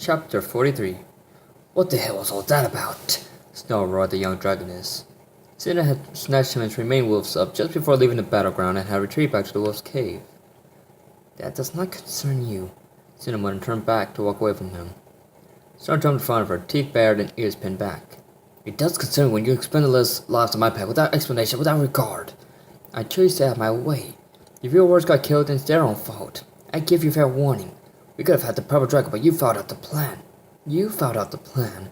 Chapter 43. What the hell was all that about? Snarled roared the young dragoness. Cinder had snatched him and three remaining wolves up just before leaving the battleground and had retreated back to the wolf's cave. That does not concern you. Cinder muttered and turned back to walk away from him. Star jumped in front of her, teeth bared and ears pinned back. It does concern me when you expend the lives of my pet without explanation, without regard. I chose to have my way. If your warriors got killed, then it's their own fault. I give you fair warning. We could have had the purple dragon, but you fouled out the plan. You fouled out the plan.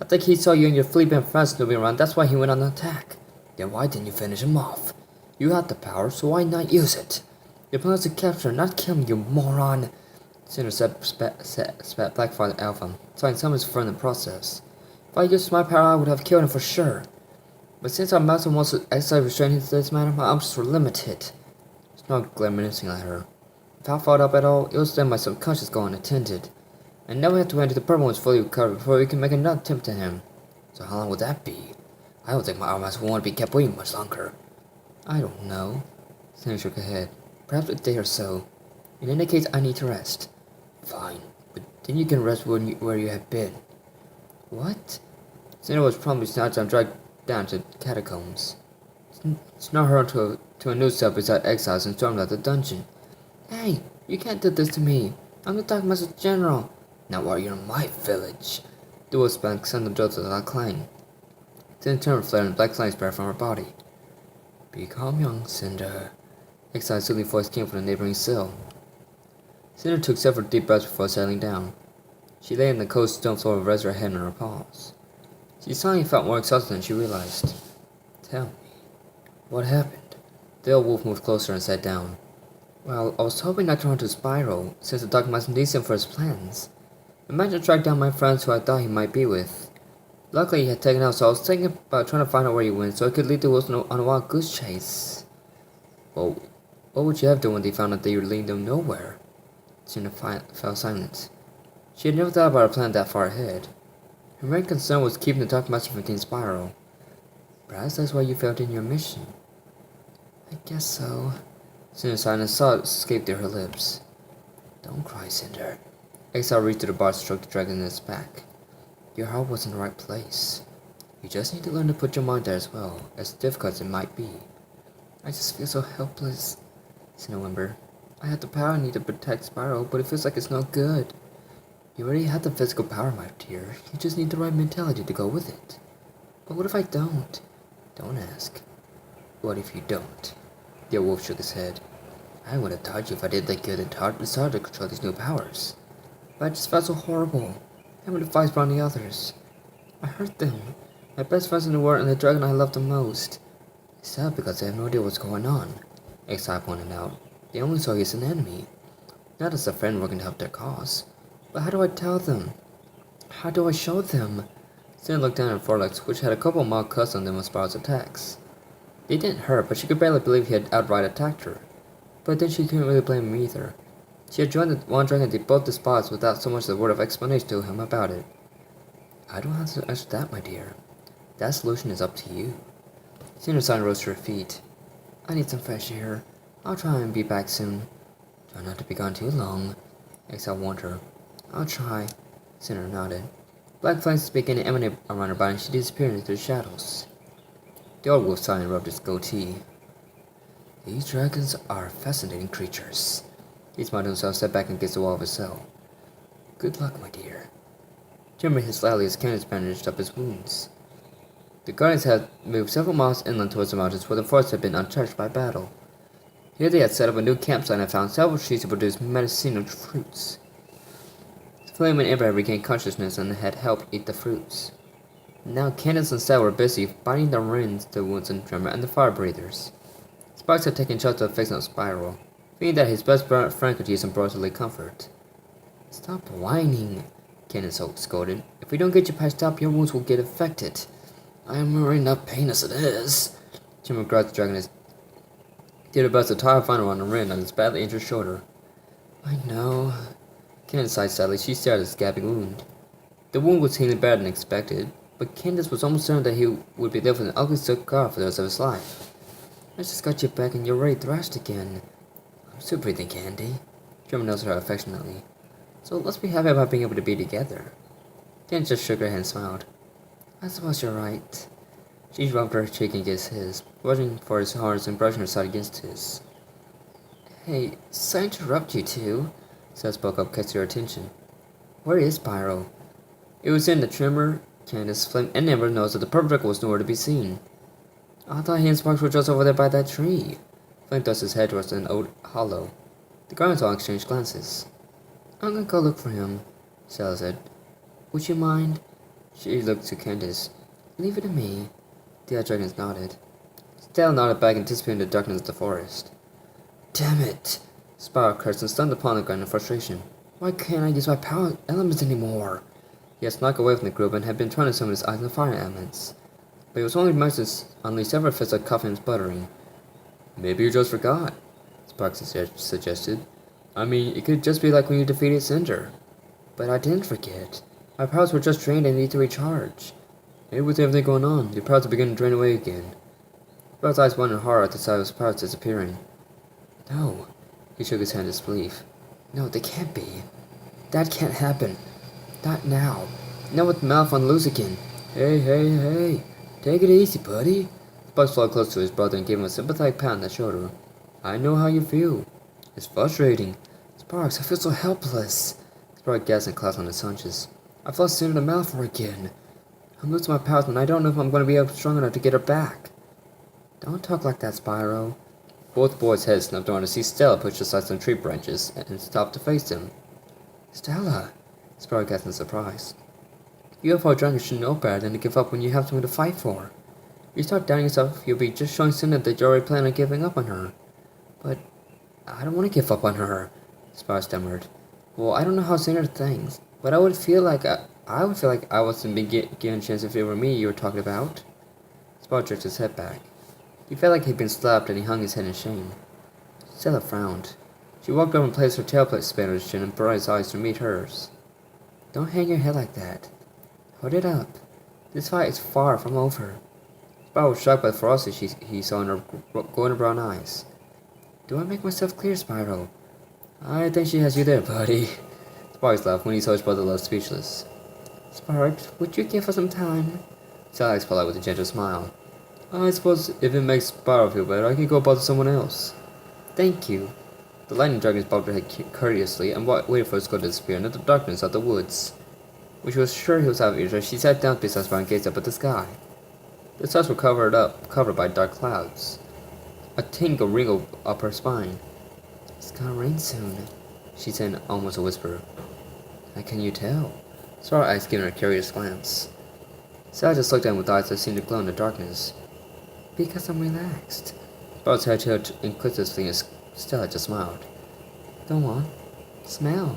I think he saw you and your flea-bent friends snooping around, that's why he went on the attack. Then why didn't you finish him off? You had the power, so why not use it? Your plan is to capture, not kill me, you moron. Cinder spat Blackfire at Alpha, trying some of his friend in the process. If I used my power, I would have killed him for sure. But since our master wants to exercise restraint into this matter, my options were limited. Snarled glared menacing at her. If I fought up at all, it was then my subconscious goal unattended. And now we have to wait until the purple one's fully recovered before we can make another attempt at him. So how long would that be? I don't think my armors will want to be kept waiting much longer. I don't know. Cinder shook her head. Perhaps a day or so. In any case, I need to rest. Fine, but then you can rest where you have been. What? Cinder was promptly snatched and dragged down to the catacombs. Snarled her to a new cell beside exiles and stormed out the dungeon. Hey, you can't do this to me. I'm the Dark Master General. Now while you're in my village. The wolf spat sent the jolts of that clang. Then turned flared and black flame spread from her body. Be calm, young Cinder. Exile's soothing voice came from the neighboring cell. Cinder took several deep breaths before settling down. She lay in the cold stone floor and rested her head on her paws. She suddenly felt more exhausted than she realized. Tell me, what happened? The old wolf moved closer and sat down. Well, I was hoping not to run to Spyro, since the Dark Master needs him for his plans. I managed to track down my friends who I thought he might be with. Luckily, he had taken out, so I was thinking about trying to find out where he went so I could lead the wolves on a wild goose chase. Well, what would you have done when they found out that you were leading them nowhere? Cinder fell silent. She had never thought about a plan that far ahead. Her main concern was keeping the Dark Master from getting Spyro. Perhaps that's why you failed in your mission. I guess so. Cinder sighed and saw it escape through her lips. Don't cry, Cinder. Exile reached to the bar and stroked the dragon in its back. Your heart was in the right place. You just need to learn to put your mind there as well, as difficult as it might be. I just feel so helpless. Cinder whimpered. I have the power I need to protect Spyro, but it feels like it's no good. You already have the physical power, my dear. You just need the right mentality to go with it. But what if I don't? Don't ask. What if you don't? The old wolf shook his head. I would have taught you if I did think you had the desire to control these new powers. But I just felt so horrible. Having to fight around the others. I hurt them. My best friends in the world and the dragon I love the most. It's sad because they have no idea what's going on. Exile pointed out. They only saw you as an enemy. Not as a friend working to help their cause. But how do I tell them? How do I show them? Cinder looked down at Forlex, which had a couple of mild cuts on them with Spyro's attacks. They didn't hurt, but she could barely believe he had outright attacked her. But then she couldn't really blame him either. She had joined the one dragon they both despised without so much as a word of explanation to him about it. I don't have to answer that, my dear. That solution is up to you. Cinder sighed and rose to her feet. I need some fresh air. I'll try and be back soon. Try not to be gone too long. Exile warned her. I'll try. Cinder nodded. Black flames began to emanate around her body and she disappeared into the shadows. The old wolf sighed and rubbed his goatee. These dragons are fascinating creatures. He smiled to himself, sat back against the wall of his cell. Good luck, my dear. Jim hissed loudly as Candace bandaged up his wounds. The guardians had moved several miles inland towards the mountains where the forest had been untouched by battle. Here they had set up a new campsite and found several trees to produce medicinal fruits. Flame and Amber had regained consciousness and had helped eat the fruits. Now Candace and Sal were busy biting the rings, the wounds and Drummer, and the fire breathers. Sparks had taken charge of fixing up Spyro, feeling that his best friend could use some brotherly comfort. Stop whining, Candace scolded. If we don't get you patched up, your wounds will get infected. I am already enough pain as it is. Jim grabbed the dragon did her best to tie a vine around the ring on his badly injured shoulder. I know. Candace sighed sadly. She stared at his gaping wound. The wound was healing better than expected, but Candace was almost certain that he would be left with an ugly scar for the rest of his life. I just got you back and you're already thrashed again. I'm still breathing, Candy. German noticed her affectionately. So let's be happy about being able to be together. Jen just shook her head and smiled. I suppose you're right. She rubbed her cheek against his, watching for his horns and brushing her side against his. Hey, sorry to interrupt you two, Seth spoke up, catching her attention. Where is Spyro? It was in the trimmer, Candace, Flame, and Amber noticed that the purple was nowhere to be seen. I thought he and Sparks were just over there by that tree. Flame thrust his head towards an old hollow. The guardians all exchanged glances. I'm gonna go look for him, Stella said. Would you mind? She looked to Candace. Leave it to me. The other dragons nodded. Stella nodded back and disappeared in the darkness of the forest. Damn it! Spyro cursed and stunned upon the ground in frustration. Why can't I use my power elements anymore? He had snuck away from the group and had been trying to summon his ice and fire elements. But he was only managed to unleash several fists of coughing and sputtering. Maybe you just forgot, Sparks suggested. I mean, it could just be like when you defeated Cinder. But I didn't forget. My powers were just drained and need to recharge. Maybe with everything going on, your powers are beginning to drain away again. Sparks' eyes went in horror at the sight of his powers disappearing. No. He shook his hand in disbelief. No, they can't be. That can't happen. Not now. Not with mouth on loose again. Hey. Take it easy, buddy. Sparks flowed close to his brother and gave him a sympathetic pat on the shoulder. I know how you feel. It's frustrating. Sparks, I feel so helpless. Sparks gasped and collapsed on his haunches. I've lost Cinder to Malfoy again. I'm losing my powers and I don't know if I'm going to be strong enough to get her back. Don't talk like that, Spyro. Both boys' heads snapped on to see Stella push aside some tree branches and stop to face him. Stella! Spyro gasped in surprise. UFO dragons should know better than to give up when you have something to fight for. If you start doubting yourself, you'll be just showing Cinder that you already plan on giving up on her. But I don't want to give up on her, Spyro stammered. Well, I don't know how Cinder thinks, but I would feel like I wasn't being given a chance if it were me you were talking about. Spyro jerked his head back. He felt like he'd been slapped and he hung his head in shame. Stella frowned. She walked over and placed her tailplate span on his chin and brought his eyes to meet hers. Don't hang your head like that. Hold it up. This fight is far from over. Spyro was shocked by the ferocity he saw in her golden brown eyes. Do I make myself clear, Spyro? I think she has you there, buddy. Sparks laughed when he saw his brother left speechless. Sparks, would you give us some time? Stella's polite with a gentle smile. I suppose if it makes Spyro feel better, I can go bother someone else. Thank you. The lightning dragons bobbed her head courteously and waited for his skull to disappear into the darkness of the woods. When she was sure he was out of earshot, she sat down beside Spyro and gazed up at the sky. The stars were covered by dark clouds. A tingle wrinkled up her spine. It's gonna rain soon, she said in almost a whisper. How can you tell? Spyro asked, giving her a curious glance. Stella just looked at him with eyes that seemed to glow in the darkness. Because I'm relaxed. Spyro's head tilted inquisitively and Stella just smiled. Go on. Smell.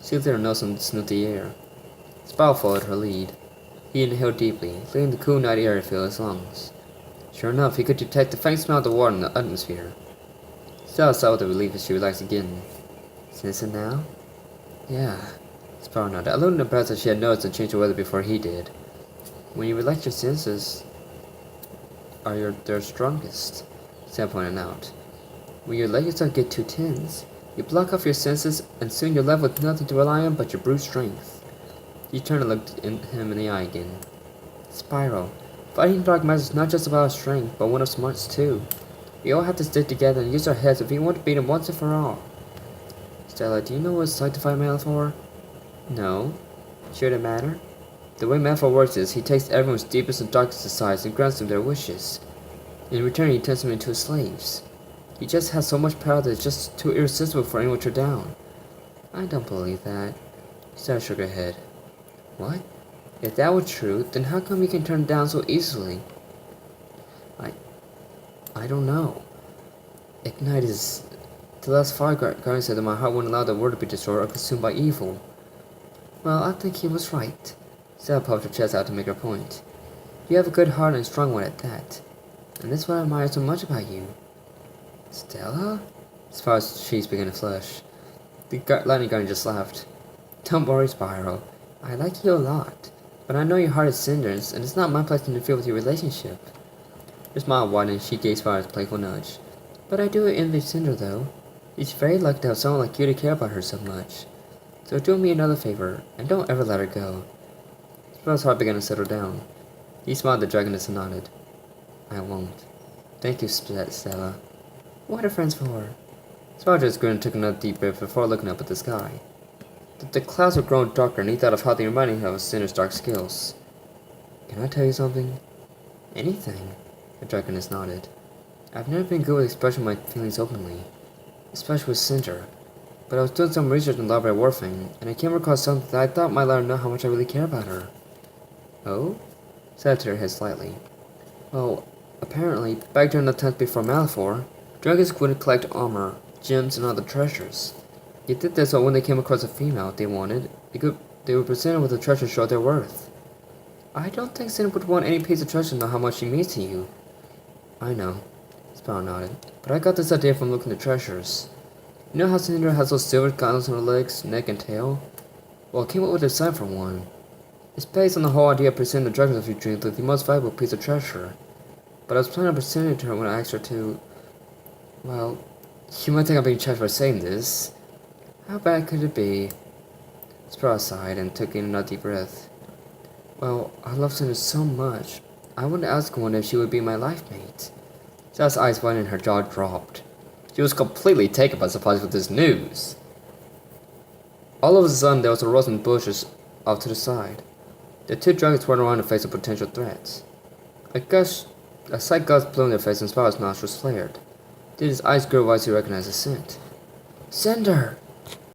She lifted her nose and sniffed the air. Spyro followed her lead. He inhaled deeply, letting the cool night air fill his lungs. Sure enough, he could detect the faint smell of the water in the atmosphere. Stella sighed with relief as she relaxed again. Sense it now? Yeah. Spyro nodded, a little impressed that she had noticed the change of weather before he did. When you relax your senses, are their strongest, Sam pointed out. When you let yourself get too tense, you block off your senses and soon you're left with nothing to rely on but your brute strength. He turned and looked him in the eye again. Spyro, fighting dark magic is not just about our strength, but one of smarts too. We all have to stick together and use our heads if we want to beat him once and for all. Stella, do you know what it's like to fight Malfoy? No. Should it matter? The way Malfoy works is, he takes everyone's deepest and darkest desires and grants them their wishes. In return, he turns them into his slaves. He just has so much power that it's just too irresistible for anyone to down. I don't believe that. Stella shook her head. What? If that were true, then how come he can turn down so easily? I don't know. Ignite is... The last fire guardian said that my heart wouldn't allow the world to be destroyed or consumed by evil. Well, I think he was right. Stella puffed her chest out to make her point. You have a good heart and a strong one at that. And that's what I admire so much about you. Stella? As far as cheeks began to flush. The lightning guardian just laughed. Don't worry, Spyro. I like you a lot. But I know your heart is Cinder's, and it's not my place to interfere with your relationship. Her smile widened and she gave Spyro's playful nudge. But I do envy Cinder, though. She's very lucky to have someone like you to care about her so much. So do me another favor, and don't ever let her go. Spyro's heart began to settle down. He smiled at the dragoness and nodded. I won't. Thank you, Stella. What are friends for? Spyro just grinned and took another deep breath before looking up at the sky. The clouds were growing darker, and he thought of how they reminded him of Cinder's dark skills. Can I tell you something? Anything, the dragoness nodded. I've never been good with expressing my feelings openly, especially with Cinder. But I was doing some research in library warfare, and I came across something that I thought might let her know how much I really care about her. Oh? Said her head slightly. Well, apparently, back during the times before Malifaux, dragons would collect armor, gems, and other treasures. They did this so when they came across a female they wanted, they would present her with a treasure to show their worth. I don't think Cinder would want any piece of treasure to know how much she means to you. I know, Spyro nodded, but I got this idea from looking at treasures. You know how Cinder has those silver gauntlets on her legs, neck, and tail? Well, I came up with a design for one. It's based on the whole idea of presenting the dragons of your dreams with the most valuable piece of treasure. But I was planning on presenting it to her when I asked her to... Well, you might think I'm being charged for saying this. How bad could it be? Spyro sighed and took in another deep breath. Well, I love Cinder so much. I wanted to ask one if she would be my life mate. Sarah's eyes widened and her jaw dropped. She was completely taken by surprise with this news. All of a sudden, there was a rose in bushes off to the side. The two dragons went around to face the potential threats. A sight gust blew in their face and Spyro's nostrils flared. Then his eyes grew wide as he recognized the scent. Cinder!